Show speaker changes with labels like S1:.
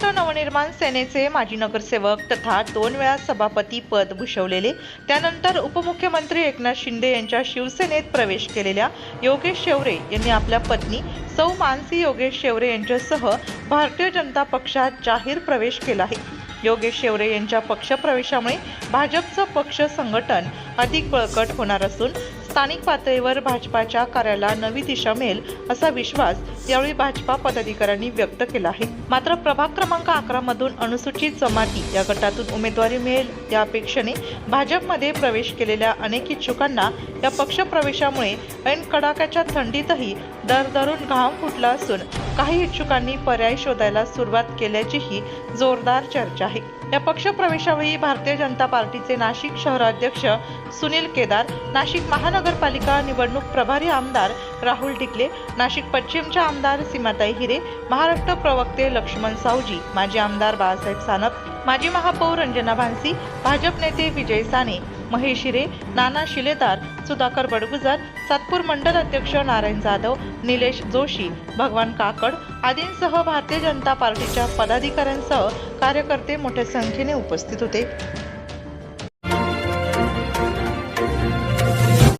S1: महाराष्ट्र नवनिर्माण सेनेचे माजी नगरसेवक तथा 2 वेळा सभापती पद भूषवलेले, त्यानंतर उपमुख्यमंत्री एकनाथ शिंदे यांच्या शिवसेनेत प्रवेश केलेल्या योगेश शेवरे यांनी आपल्या पत्नी सौ मानसी योगेश शेवरे यांच्यासह भारतीय जनता पक्षात जाहीर प्रवेश केला आहे। योगेश शेवरे यांच्या पक्षप्रवेशामुळे भाजपचं पक्ष संघटन अधिक बळकट होणार असून स्थानिक पातळीवर भाजपाच्या कार्याला नवी दिशा मिळेल असा विश्वास यावेळी भाजपा पदाधिकाऱ्यांनी व्यक्त केला आहे। मात्र प्रभाग क्रमांक 11 मधून अनुसूचित जमाती या गटातून उमेदवारी मिळेल या अपेक्षेने भाजपमध्ये प्रवेश केलेल्या अनेक इच्छुकांना या पक्षप्रवेशामुळे ऐन कडाक्याच्या थंडीतही दरदरून घाम फुटला असून काही इच्छुकांनी पर्याय शोधायला सुरुवात केल्याचीही जोरदार चर्चा आहे। या पक्षप्रवेशावेळी भारतीय जनता पार्टीचे नाशिक शहराध्यक्ष सुनील केदार, नाशिक महानगरपालिका निवडणूक प्रभारी आमदार राहुल ढिकले, नाशिक पश्चिमच्या आमदार सीमाताई हिरे, महाराष्ट्र प्रवक्ते लक्ष्मण सावजी, माजी आमदार बाळासाहेब सानप, माजी महापौर रंजना भानसी, भाजप नेते विजय साने, महेश हिरे, नाना शिलेदार, सुधाकर बडगुजर, सातपूर मंडल अध्यक्ष नारायण जाधव, निलेश जोशी, भगवान काकड आदींसह भारतीय जनता पार्टीच्या पदाधिकाऱ्यांसह कार्यकर्ते मोठ्या संख्येने उपस्थित होते।